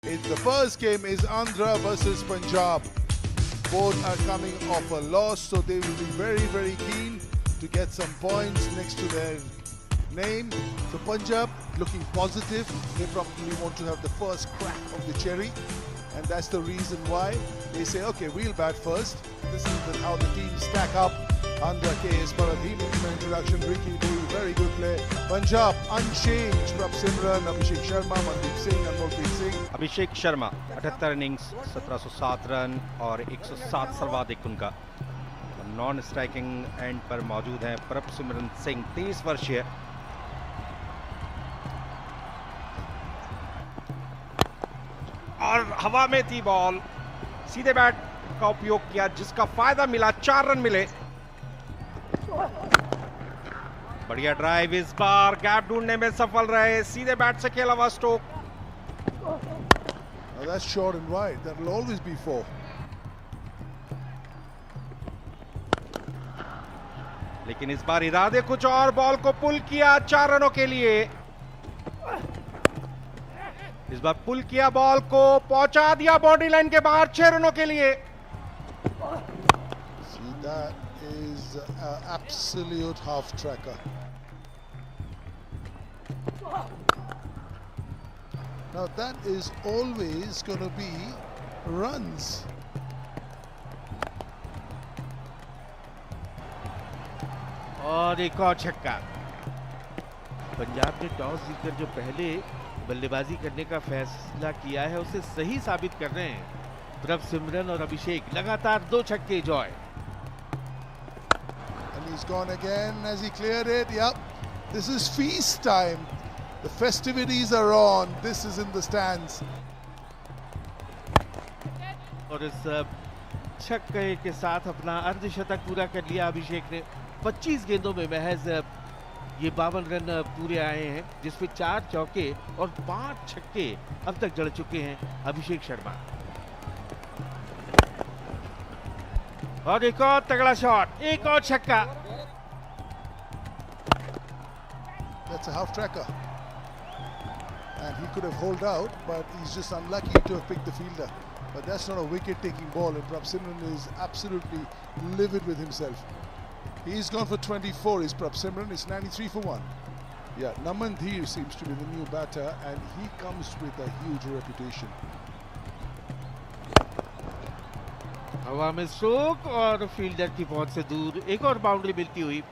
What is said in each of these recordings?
The first game is Andhra versus Punjab. Both are coming off a loss, so they will be very, very keen to get some points next to their name. So Punjab looking positive. They probably want to have the first crack of the cherry, and that's the reason why they say, okay, we'll bat first. This is how the teams stack up. Andhra KS Paradheen in the introduction. Ricky doing very good play. Punjab unchanged. Prabh Simran, Abhishek Sharma, Mandeep Singh, Anmolpreet Singh. Abhishek Sharma 78 innings 1707 run और 107 सर्वाधिक उनका। Non striking and पर मौजूद हैं प्रभ सिमरन सिंह 23 वर्षीय। और हवा में थी बॉल, सीधे बैट का उपयोग किया जिसका फायदा मिला, 4 रन मिले। बढ़िया ड्राइव, इस बार गैप ढूंढने में सफल रहे, सीधे बैट से खेला हुआ stock. Now that's short and wide. That will always be 4. लेकिन इस बार इरादे कुछ और, बॉल को पुल किया 4 रनों के लिए। इस बार पुल किया, बॉल को पहुंचा दिया बाउंड्री लाइन के बाहर 6 रनों के लिए। See, that is an absolute half tracker. Now that is always going to be runs. और एक और छक्का। पंजाब ने टॉस जीतकर जो पहले बल्लेबाजी करने का फैसला किया है उसे सही साबित कर रहे हैं प्रभ सिमरन और अभिषेक। लगातार 2 छक्के Joy. And he's gone again as he cleared it. Yep, this is feast time. The festivities are on. This is in the stands. और इस छक्के के साथ अपना अर्धशतक पूरा कर लिया अभिषेक ने। 25 गेंदों में महज ये 52 रन पूरे आए हैं, जिसमें 4 चौके और 5 छक्के अब तक जड़ चुके हैं अभिषेक शर्मा। और एक और तगड़ा शॉट, एक और छक्का। That's a half tracker. And he could have holed out, but he's just unlucky to have picked the fielder. But that's not a wicket-taking ball, and Prabh Simran is absolutely livid with himself. He's gone for 24. Is Prabh Simran? It's 93 for 1. Yeah, Naman Dheer seems to be the new batter, and he comes with a huge reputation. हवा में stroke और fielder की पहुंच से दूर एक और boundary मिलती हुई।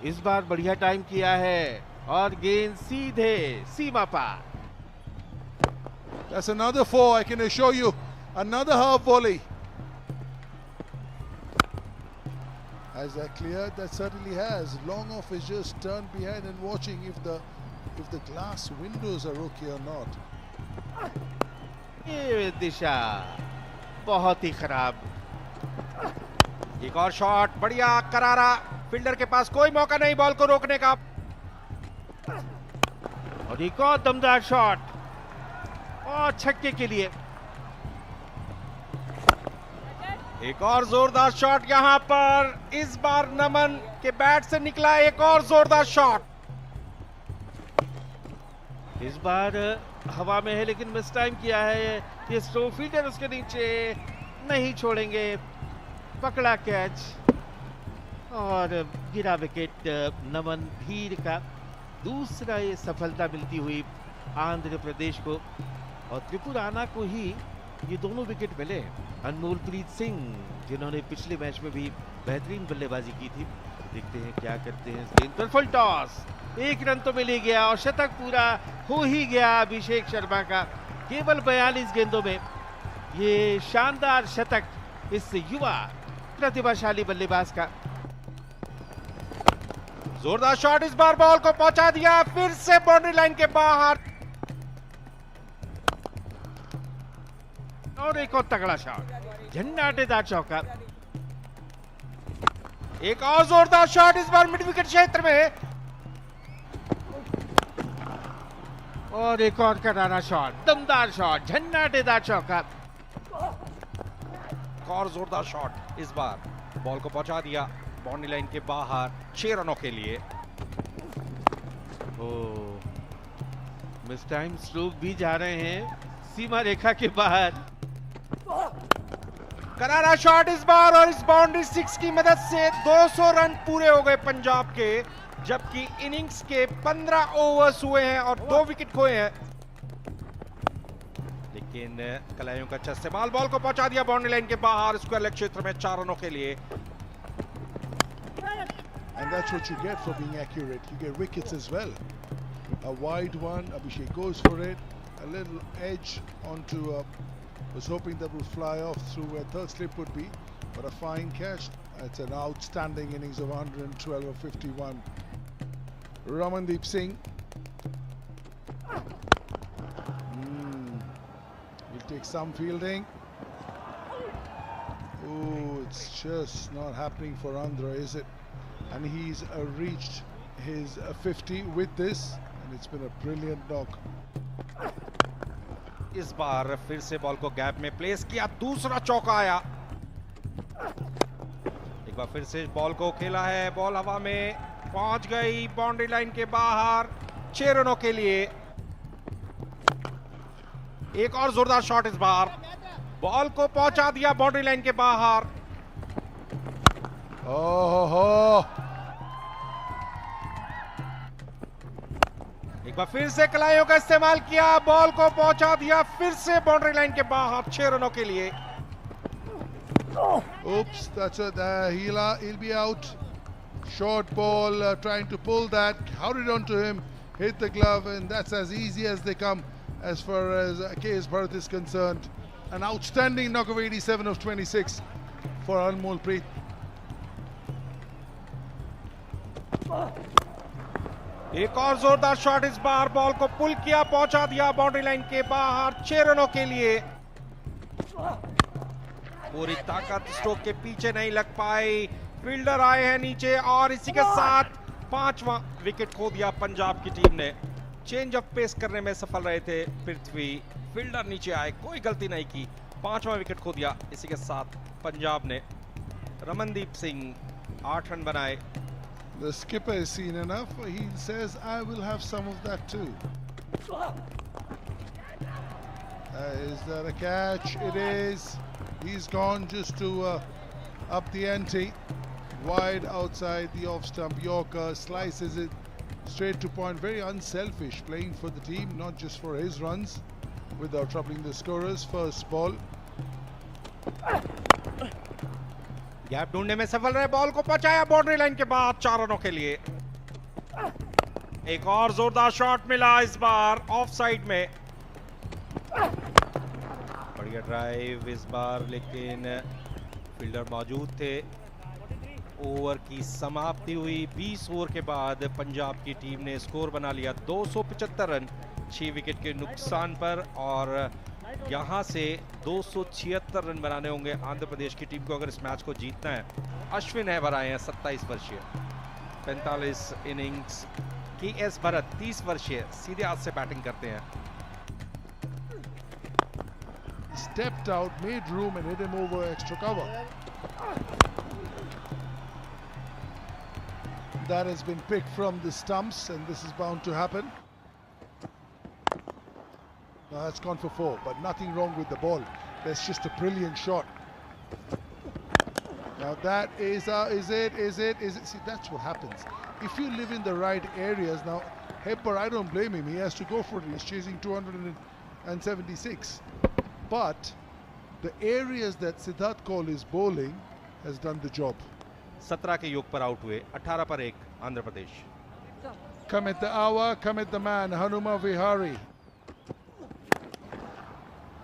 इस बार बढ़िया टाइम किया है और गेंद सीधे सीमा पार। That's another 4, I can assure you. Another half volley. Has that cleared? That certainly has. Long off is just turned behind and watching if the glass windows are okay or not. ये दिशा बहुत ही खराब। एक और shot, बढ़िया करारा, fielder के पास कोई मौका नहीं बॉल को रोकने का। और एक और दमदार शॉट और छक्के के लिए। एक और जोरदार शॉट यहां पर, इस बार नमन के बैट से निकला एक और जोरदार शॉट। इस बार हवा में है लेकिन मिस टाइम किया है। ये स्लो फील्डर उसके नीचे नहीं छोड़ेंगे। पकड़ा कैच और गिरा विकेट नमन धीर का। दूसरा ये सफलता मिलती हुई आंध्र प्रदेश को, और त्रिपुराना को ही ये दोनों विकेट मिले। अनमोलप्रीत सिंह जिन्होंने पिछले मैच में भी बेहतरीन बल्लेबाजी की थी। देखते हैं क्या करते हैं। गेंद पर फुल टॉस, 1 रन तो मिल ही गया और शतक पूरा हो ही गया अभिषेक शर्मा का। केवल 42 गेंदों में ये शानदार शतक इस युवा प्रतिभाशाली बल्लेबाज का। जोरदार शॉट, इस बार बॉल को पहुंचा दिया, फिर से बाउंड्री लाइन के बाहर। और एक और तगड़ा शॉट, झंडाटेदार चौका। एक और जोरदार शॉट, इस बार मिड विकेट क्षेत्र में। और एक और करारा शॉट, दमदार शॉट, झंडाटेदार चौका। एक और जोरदार शॉट, इस बार बॉल को पहुंचा दिया बाउंड्री लाइन के बाहर 6 रनों के लिए। मिस टाइम स्ट्रोक भी जा रहे हैं सीमा रेखा के बाहर। करारा शॉट इस बार और इस बाउंड्री 6 की मदद से 200 रन पूरे हो गए पंजाब के, जबकि इनिंग्स के 15 ओवर्स हुए हैं और 2 विकेट खोए हैं। लेकिन कलाइयों का अच्छा इस्तेमाल, बॉल को पहुंचा दिया बाउंड्री लाइन के बाहर स्क्वायर लेग क्षेत्र में 4 रनों के लिए। And that's what you get for being accurate. You get wickets as well. A wide one, Abhishek goes for it. A little edge onto, was hoping that would fly off through where third slip would be, but a fine catch. It's an outstanding innings of 112 or 51. Ramandeep Singh. He'll take some fielding. Oh, it's just not happening for Andhra, is it? And he's reached his 50 with this, and it's been a brilliant knock. इस बार फिर से ball को gap में place किया, दूसरा चौका आया। एक बार फिर से बॉल को खेला है, बॉल हवा में पहुंच गई बाउंड्री लाइन के बाहर 6 रनों के लिए। एक और जोरदार शॉट इस बार, बॉल को पहुंचा दिया बाउंड्री लाइन के बाहर। Oh, एक बार फिर से कलाइयों का इस्तेमाल किया, बॉल को पहुंचा दिया फिर से बाउंड्री लाइन के बाहर 6 रनों के लिए। oops, that's it. He'll be out. Short ball, trying to pull that, hurried onto him, hit the glove, and that's as easy as they come as far as KS Bharat is concerned. An outstanding knock of 87 of 26 for Anmol Preet. एक और जोरदार shot इस बार, ball को पुल किया, पहुंचा दिया boundary line के बाहर 6 रनों के लिए। पूरी ताकत स्ट्रोक के पीछे नहीं लग पाई, फील्डर आए हैं नीचे और इसी के साथ 5वां विकेट खो दिया पंजाब की टीम ने। चेंज ऑफ पेस करने में सफल रहे थे पृथ्वी, फील्डर नीचे आए, कोई गलती नहीं की, 5वां विकेट खो दिया। इसी के साथ पंजाब ने रमनदीप सिंह 8 रन बनाए। The skipper has seen enough. He says, I will have some of that too. Is that a catch? It is. He's gone just to up the ante. Wide outside the off stump. Yorker slices it straight to point. Very unselfish, playing for the team, not just for his runs, without troubling the scorers. First ball. Gap ढूंढने में सफल रहे, ball को पहुंचाया boundary line के बाद 4 रनों के लिए। एक और जोरदार शॉट मिला इस बार ऑफ साइड में, बढ़िया ड्राइव इस बार, लेकिन फील्डर मौजूद थे। ओवर की समाप्ति हुई, 20 ओवर के बाद पंजाब की टीम ने स्कोर बना लिया 275 रन 6 विकेट के नुकसान पर, और यहां से 276 रन बनाने होंगे आंध्र प्रदेश की टीम को अगर इस मैच को जीतना है। अश्विन हैबर आए हैं 27 वर्षीय, 45 इनिंग्स। KS भरत 30 वर्षीय, सीधे हाथ से बैटिंग करते हैं। Stepped out, made room and hit him over extra cover. That has been picked from the stumps, and this is bound to happen. Now that's gone for 4, but nothing wrong with the ball. That's just a brilliant shot. Now that is it? See, that's what happens. If you live in the right areas, now Hepper, I don't blame him. He has to go for it. He's chasing 276. But the areas that Siddharth Kaul is bowling has done the job. 17 के योग पर out हुए, 18 पर 1 Andhra Pradesh. Come at the hour, come at the man, Hanuma Vihari.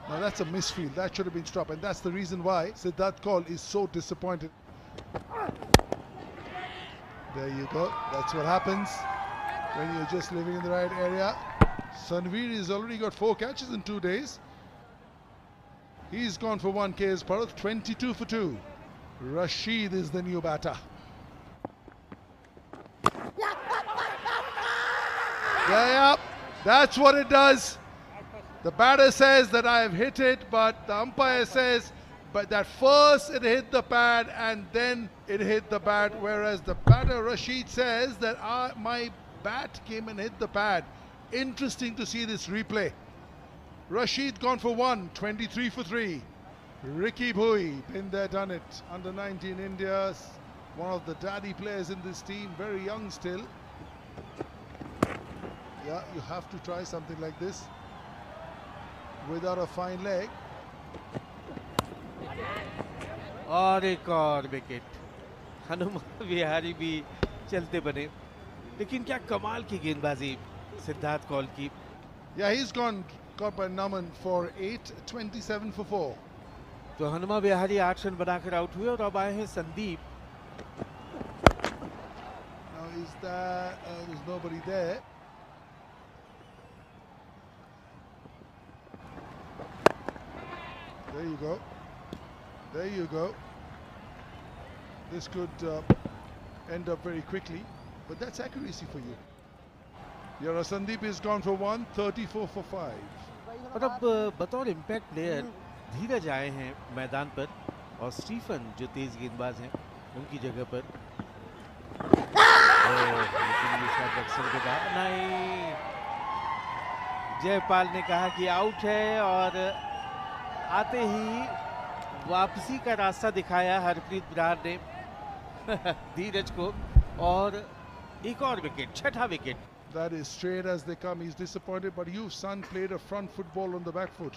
Now that's a misfield, that should have been stopped, and that's the reason why Siddharth Kaul is so disappointed. There you go, that's what happens when you're just living in the right area. Sanveer has already got 4 catches in 2 days. He's gone for 1 KS Bharat, 22 for 2. Rashid is the new batter. Yeah, that's what it does. The batter says that I have hit it, but the umpire says but that first it hit the pad and then it hit the bat, whereas the batter Rashid says that my bat came and hit the pad. interesting to see this replay. Rashid gone for 1, 23 for 3. Ricky Bhui, been there, done it. Under 19 India, one of the daddy players in this team, very young still. Yeah, you have to try something like this without a fine leg. और एक और wicket. Hanuma Vihari भी चलते बने, लेकिन क्या कमाल की गेंदबाजी सिद्धार्थ कौल की. Yeah, he's gone, got by Naman for 8, 27 for 4. तो हनुमा विहारी 8 रन बनाकर आउट हुए और अब आए हैं Sandeep. Now is that there's nobody there. There you go. There you go. This could end up very quickly, but that's accuracy for you. Your Sandeep is gone for 1, 34 for 5. और अब बतौर impact player धीरज आए हैं मैदान पर और Stephen जो तेज गेंदबाज हैं उनकी जगह पर. लेकिन ये शॉट अक्सर के बाद नहीं. जयपाल ने कहा कि आउट है और आते ही वापसी का रास्ता दिखाया हरप्रीत बरार ने धीरज को. और एक और विकेट, छठा wicket. That is straight as they come. He's disappointed, but you, son, played a front football on the back foot.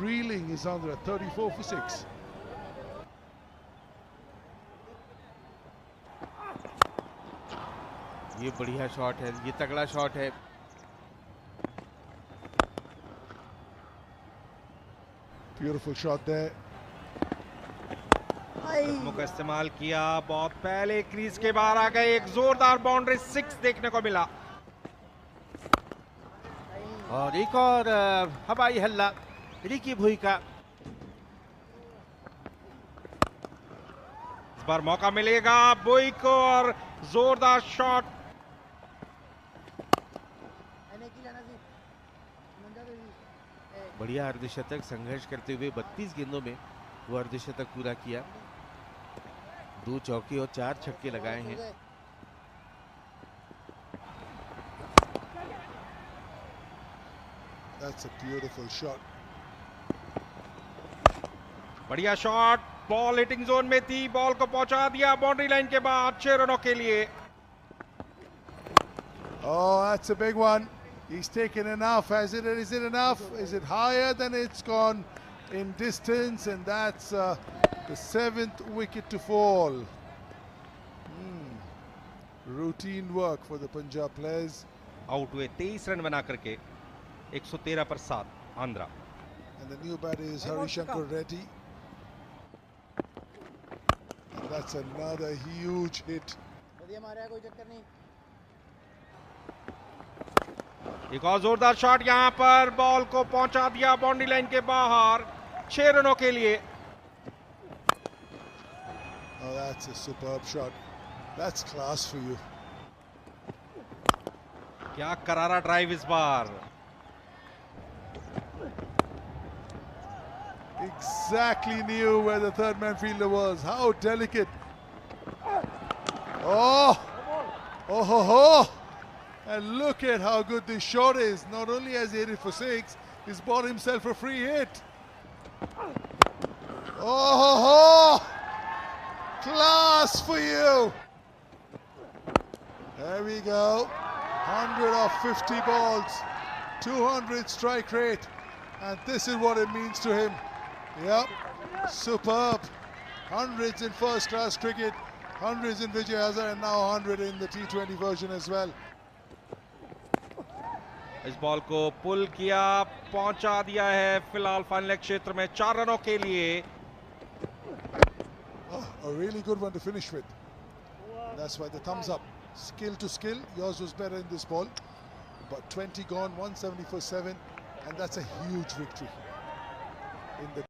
Reeling is under 34 for 6. ये बढ़िया शॉट है, ये तगड़ा शॉट है. Beautiful shot there. कदमों का इस्तेमाल किया, बहुत पहले क्रीज के बाहर आ गए. एक जोरदार बाउंड्री 6 देखने को मिला. और एक और हवाई हल्ला रिकी भुई का. इस बार मौका मिलेगा भुई को और जोरदार शॉट. बढ़िया अर्धशतक संघर्ष करते हुए 32 गेंदों में वो अर्धशतक पूरा किया. 2 चौके और 4 छक्के लगाए हैं. That's a beautiful shot. बढ़िया शॉट. बॉल हिटिंग जोन में थी, बॉल को पहुंचा दिया बाउंड्री लाइन के बाद 6 रनों के लिए. Oh, that's a big one. He's taken enough. Is it enough? Is it higher than it's gone in distance? And that's the 7th wicket to fall. Routine work for the Punjab players. Out हुए 23 run बना करके 113 पर 7 Andhra. And the new batter is Harishankar Reddy. And that's another huge hit. एक और जोरदार shot यहां पर, ball को पहुंचा दिया बाउंड्री लाइन के बाहर 6 रनों के लिए. Oh, that's a superb shot. That's class for you. क्या करारा ड्राइव इस बार. Exactly knew where the third man fielder was. How delicate. Oh, oh ho ho. And look at how good this shot is. Not only has he hit it for 6, he's bought himself a free hit. Oh ho ho. Class for you. There we go. 100 off 50 balls. 200 strike rate. And this is what it means to him. Yep, superb. Hundreds in first class cricket, hundreds in Vijay Hazare, and now 100 in the T20 version as well. इस ball को पुल किया, पहुंचा दिया है फिलहाल final क्षेत्र में 4 रनों के लिए. Oh, a really good one to finish with. That's why the thumbs up. Skill to skill, yours was better in this ball. But 20 gone, 170 for 7, and that's a huge victory in the